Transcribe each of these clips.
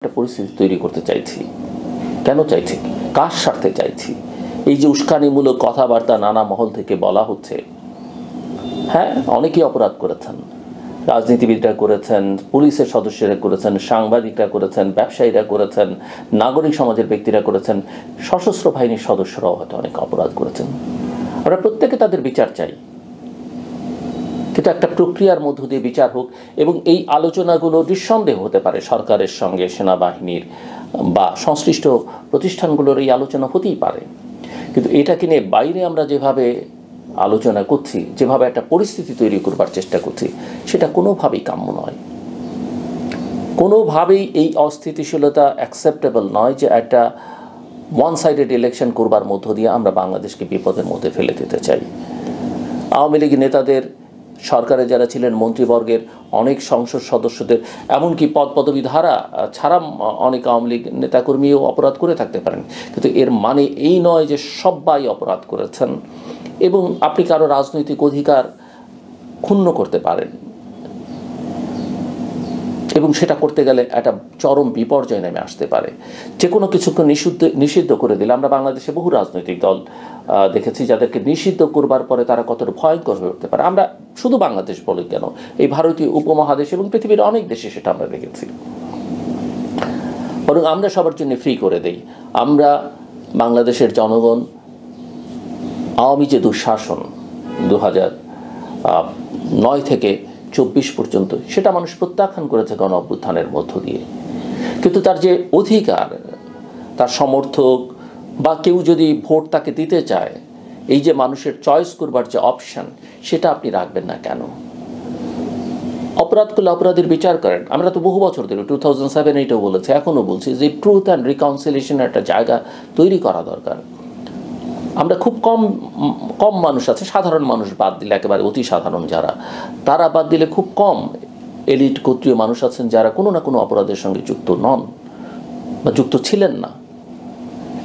একটা পরিস্থিতি তৈরি করতে চাইছি। কেন চাইছি, কার স্বার্থে চাইছি? এই যে উস্কানিমূলক কথাবার্তা নানা মহল থেকে বলা হচ্ছে, হ্যাঁ অনেকেই অপরাধ করেছেন, রাজনীতিবিদরা করেছেন, পুলিশের সদস্যরা করেছেন, সাংবাদিকরা করেছেন, ব্যবসায়ীরা করেছেন, নাগরিক সমাজের ব্যক্তিরা করেছেন, সশস্ত্র বাহিনীর সদস্যরাও হয়তো অনেক অপরাধ করেছেন। আমরা প্রত্যেকে তাদের বিচার চাই, কিন্তু একটা প্রক্রিয়ার মধ্য দিয়ে বিচার হোক। এবং এই আলোচনাগুলো নিঃসন্দেহ হতে পারে সরকারের সঙ্গে সেনাবাহিনীর বা সংশ্লিষ্ট প্রতিষ্ঠানগুলোর এই আলোচনা হতেই পারে, কিন্তু এটাকে নিয়ে বাইরে আমরা যেভাবে আলোচনা করছি, যেভাবে একটা পরিস্থিতি তৈরি করবার চেষ্টা করছি, সেটা কোনোভাবেই কাম্য নয়। কোনোভাবেই এই অস্থিতিশীলতা অ্যাকসেপ্টেবল নয় যে একটা ওয়ান সাইডেড ইলেকশন করবার মধ্য দিয়ে আমরা বাংলাদেশকে বিপদের মধ্যে ফেলে দিতে চাই। আওয়ামী লীগ নেতাদের, সরকারে যারা ছিলেন মন্ত্রীবর্গের অনেক সংসদ সদস্যদের, এমনকি পদপদবী ধারা ছাড়া অনেক আওয়ামী লীগ নেতাকর্মীও অপরাধ করে থাকতে পারেন, কিন্তু এর মানে এই নয় যে সবাই অপরাধ করেছেন এবং আপনি কারো রাজনৈতিক অধিকার ক্ষুণ্ণ করতে পারেন, এবং সেটা করতে গেলে একটা চরম বিপর্যয় নেমে আসতে পারে। যে কোনো কিছুকে নিষিদ্ধ করে দিলে, আমরা বাংলাদেশে বহু রাজনৈতিক দল দেখেছি যাদেরকে নিষিদ্ধ করবার পরে তারা কতটা ভয়ঙ্কর হয়ে উঠতে পারে। আমরা শুধু বাংলাদেশ বলি কেন, এই ভারতীয় উপমহাদেশ এবং পৃথিবীর অনেক দেশে সেটা আমরা দেখেছি। বরং আমরা সবার জন্য ফ্রি করে দেই। আমরা বাংলাদেশের জনগণ আওয়ামী যে দুঃশাসন 2009 থেকে 24 পর্যন্ত, সেটা মানুষ প্রত্যাখ্যান করেছে গণ অভ্যুত্থানের মধ্য দিয়ে। কিন্তু তার যে অধিকার, তার সমর্থক বা কেউ যদি ভোট তাকে দিতে চায়, এই যে মানুষের চয়েস করবার যে অপশান, সেটা আপনি রাখবেন না কেন? অপরাধ করলে অপরাধীর বিচার করেন। আমরা তো বহু বছর ধরে 2007-8-এও বলেছি, এখনও বলছি যে ট্রুথ অ্যান্ড রিকনসিলিয়েশনের একটা জায়গা তৈরি করা দরকার। আমরা খুব কম মানুষ আছে, সাধারণ মানুষ বাদ দিলে, একেবারে অতি সাধারণ যারা, তারা বাদ দিলে খুব কম এলিট গোত্রীয় মানুষ আছেন যারা কোনো না কোনো অপরাধের সঙ্গে যুক্ত নন বা যুক্ত ছিলেন না।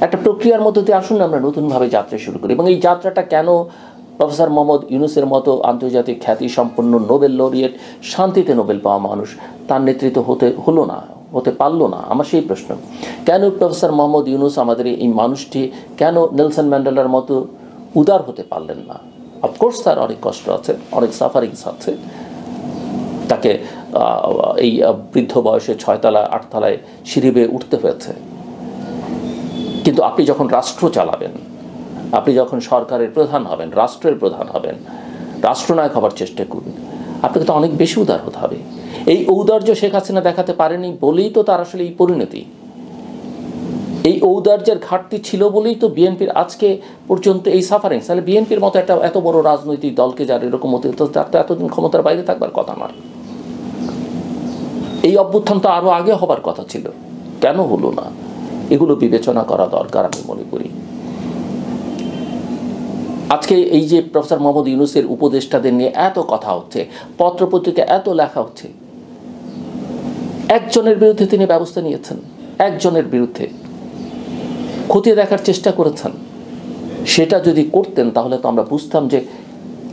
একটা প্রক্রিয়ার মধ্যে দিয়ে আসুন আমরা নতুনভাবে যাত্রা শুরু করি। এবং এই যাত্রাটা কেন প্রফেসর মোহাম্মদ ইউনূসের মতো আন্তর্জাতিক খ্যাতি সম্পন্ন নোবেল লরিয়েট, শান্তিতে নোবেল পাওয়া মানুষ, তার নেতৃত্ব হতে পারলো না? আমার সেই প্রশ্ন, কেন প্রফেসর মোহাম্মদ ইউনূস, আমাদের এই মানুষটি কেন নেলসন ম্যান্ডেলার মতো উদার হতে পারলেন না? অফকোর্স তার অনেক কষ্ট আছে, অনেক সাফারিংস আছে, তাকে এই বৃদ্ধ বয়সে 6 তলা 8 তলায় সিঁড়ি বেয়ে উঠতে হয়েছে। কিন্তু আপনি যখন রাষ্ট্র চালাবেন, আপনি যখন সরকারের প্রধান হবেন, রাষ্ট্রের প্রধান হবেন, রাষ্ট্রনায়ক হবার চেষ্টা করুন, আপনাকে তো অনেক বেশি উদার হতে হবে। এই ঔদার্য শেখ হাসিনা দেখাতে পারেনি বলেই তো তার আসলে এই পরিণতি। এই ঔদার্যের ঘাটতি ছিল বলেই তো বিএনপির আজকে পর্যন্ত এই সাফারিং। তাহলে বিএনপির মতো একটা এত বড় রাজনৈতিক দলকে যার এরকম হতে, তার তো এতদিন ক্ষমতার বাইরে থাকবার কথা নয়। এই অভ্যুত্থান তো আরও আগে হবার কথা ছিল, কেন হলো না? এগুলো বিবেচনা করা দরকার আমি মনে করি। আজকে এই যে প্রফেসর মোহাম্মদ ইউনূসের উপদেষ্টাদের নিয়ে এত কথা হচ্ছে, পত্রপত্রিকা এত লেখা হচ্ছে, একজনের বিরুদ্ধে তিনি ব্যবস্থা নিয়েছেন, একজনের বিরুদ্ধে খতিয়ে দেখার চেষ্টা করেছেন। সেটা যদি করতেন তাহলে তো আমরা বুঝতাম যে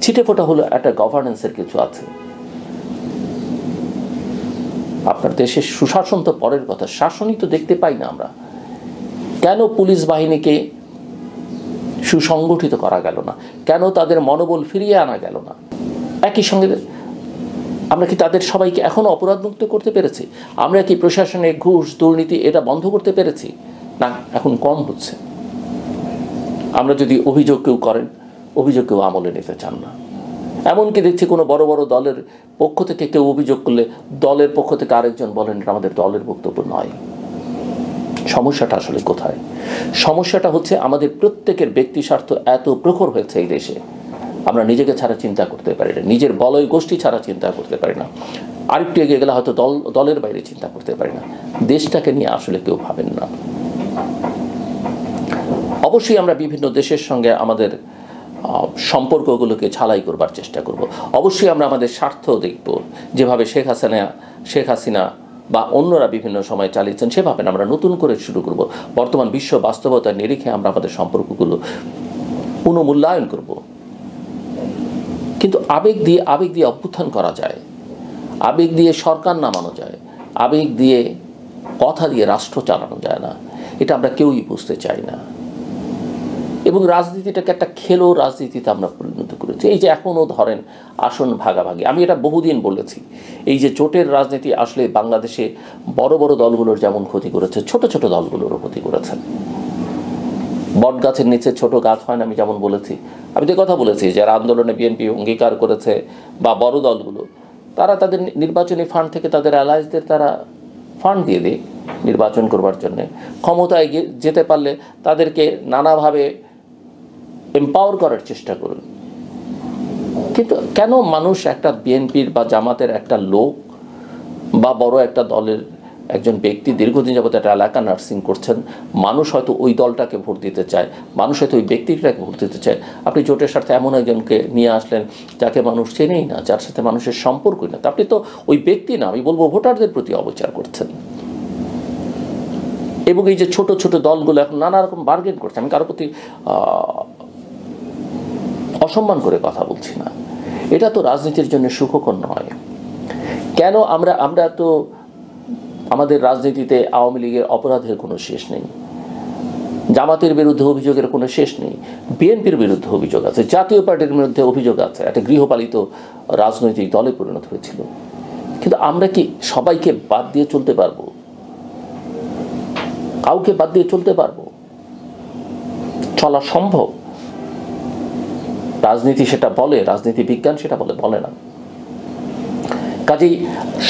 ছিটেফোঁটা হলো একটা গভর্নেন্সের কিছু আছে। আপনার দেশের সুশাসন তো পরের কথা, শাসনই তো দেখতে পাই না আমরা। কেন পুলিশ বাহিনীকে সুসংগঠিত করা গেল না? কেন তাদের মনোবল ফিরিয়ে আনা গেল না? একই সঙ্গে আমরা কি তাদের সবাইকে এখনও অপরাধমুক্ত করতে পেরেছি? আমরা কি প্রশাসনে ঘুষ, দুর্নীতি এটা বন্ধ করতে পেরেছি? না, এখন কম হচ্ছে। আমরা যদি অভিযোগ কেউ করেন, অভিযোগ কেউ আমলে নিতে চান না। এমনকি দেখছি কোনো বড় বড় দলের পক্ষ থেকে কেউ অভিযোগ করলে দলের পক্ষ থেকে আরেকজন বলেন এটা আমাদের দলের বক্তব্য নয়। সমস্যাটা আসলে কোথায়? সমস্যাটা হচ্ছে আমাদের প্রত্যেকের ব্যক্তি স্বার্থ এত প্রখর হয়েছে এই দেশে, আমরা নিজেকে ছাড়া চিন্তা করতে পারি না, নিজের বলয় গোষ্ঠী ছাড়া চিন্তা করতে পারি না, আরেকটু এগিয়ে গেলে হয়তো দলের বাইরে চিন্তা করতে পারি না। দেশটাকে নিয়ে আসলে কেউ ভাবেন না। অবশ্যই আমরা বিভিন্ন দেশের সঙ্গে আমাদের সম্পর্কগুলোকে ঝালাই করবার চেষ্টা করব। অবশ্যই আমরা আমাদের স্বার্থ দেখব, যেভাবে শেখ হাসিনা বা অন্যরা বিভিন্ন সময় চালিয়েছেন সেভাবে আমরা নতুন করে শুরু করব। বর্তমান বিশ্ব বাস্তবতার নিরিখে আমরা আমাদের সম্পর্কগুলো পুনঃমূল্যায়ন করব। কিন্তু আবেগ দিয়ে অভ্যুত্থান করা যায়, আবেগ দিয়ে সরকার নামানো যায়, আবেগ দিয়ে কথা দিয়ে রাষ্ট্র চালানো যায় না, এটা আমরা কেউই বুঝতে চাই না। এবং রাজনীতিটাকে একটা খেলো রাজনীতিতে আমরা পরিণত করেছি। এই যে এখনও ধরেন আসন ভাগাভাগি, আমি এটা বহুদিন বলেছি, এই যে জোটের রাজনীতি আসলে বাংলাদেশে বড় বড় দলগুলোর যেমন ক্ষতি করেছে, ছোট ছোট দলগুলোরও ক্ষতি করেছে। বট গাছের নিচে ছোট গাছ হয় না, আমি যেমন বলেছি। আমি তো কথা বলেছি যারা আন্দোলনে বিএনপি অঙ্গীকার করেছে বা বড় দলগুলো, তারা তাদের নির্বাচনী ফান্ড থেকে তাদের অ্যালায়েন্সদের তারা ফান্ড দিয়ে দেয় নির্বাচন করবার জন্যে। ক্ষমতায় যেতে পারলে তাদেরকে নানাভাবে এম্পাওয়ার করার চেষ্টা করুন। কিন্তু কেন মানুষ একটা বিএনপির বা জামাতের একটা লোক বা বড় একটা দলের একজন ব্যক্তি দীর্ঘদিন যাবত একটা এলাকা নার্সিং করছেন, মানুষ হয়তো ওই দলটাকে ভোট দিতে চায়, মানুষ হয়তো ওই ব্যক্তিটাকে ভোট দিতে চায়, আপনি জোটের স্বার্থে এমন একজনকে নিয়ে আসলেন যাকে মানুষ চেনেই না, যার সাথে মানুষের সম্পর্কই না, আপনি তো ওই ব্যক্তি না, আমি বলবো ভোটারদের প্রতি অবিচার করছেন। এবং এই যে ছোট ছোট দলগুলো এখন নানা রকম বার্গেন করছে, আমি কারোর প্রতি অসম্মান করে কথা বলছি না, এটা তো রাজনীতির জন্য সুখকর নয়। কেন আমরা তো আমাদের রাজনীতিতে আওয়ামী লীগের অপরাধের কোনো শেষ নেই, জামাতের বিরুদ্ধে অভিযোগের কোনো শেষ নেই, বিএনপির বিরুদ্ধে অভিযোগ আছে, জাতীয় পার্টির বিরুদ্ধে অভিযোগ আছে, একটা গৃহপালিত রাজনৈতিক দলে পরিণত হয়েছিল। কিন্তু আমরা কি সবাইকে বাদ দিয়ে চলতে পারবো? কাউকে বাদ দিয়ে চলতে পারবো? চলা সম্ভব? রাজনীতি সেটা বলে, রাজনীতি বিজ্ঞান সেটা বলে না। কাজেই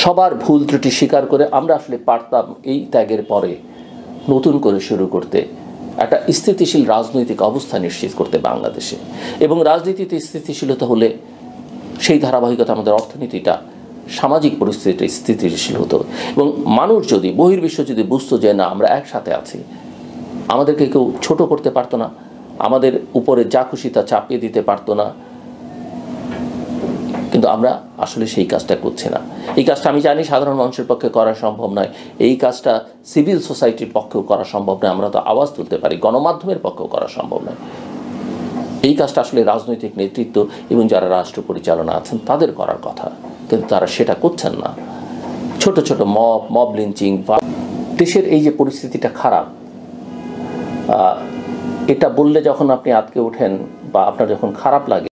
সবার ভুল ত্রুটি স্বীকার করে আমরা আসলে পারতাম এই ত্যাগের পরে নতুন করে শুরু করতে, একটা স্থিতিশীল রাজনৈতিক অবস্থা নিশ্চিত করতে বাংলাদেশে। এবং রাজনীতিতে স্থিতিশীলতা হলে সেই ধারাবাহিকতা আমাদের অর্থনীতিটা, সামাজিক পরিস্থিতিটা স্থিতিশীল হতো। এবং মানুষ যদি, বহির্বিশ্ব যদি বুঝতো যে না আমরা একসাথে আছি, আমাদেরকে কেউ ছোট করতে পারতো না, আমাদের উপরে যা খুশি তা চাপিয়ে দিতে পারতো না। কিন্তু আমরা আসলে সেই কাজটা করছি না। এই কাজটা আমি জানি সাধারণ মানুষের পক্ষে করা সম্ভব নয়, এই কাজটা সিভিল সোসাইটির পক্ষেও করা সম্ভব নয়, আমরা তো আওয়াজ তুলতে পারি, গণমাধ্যমের পক্ষেও করা সম্ভব নয়। এই কাজটা আসলে রাজনৈতিক নেতৃত্ব এবং যারা রাষ্ট্র পরিচালনা আছেন তাদের করার কথা, কিন্তু তারা সেটা করছেন না। ছোট ছোট মব লিঞ্চিং, দেশের এই যে পরিস্থিতিটা খারাপ, এটা বললে যখন আপনি আটকে ওঠেন বা আপনার যখন খারাপ লাগে,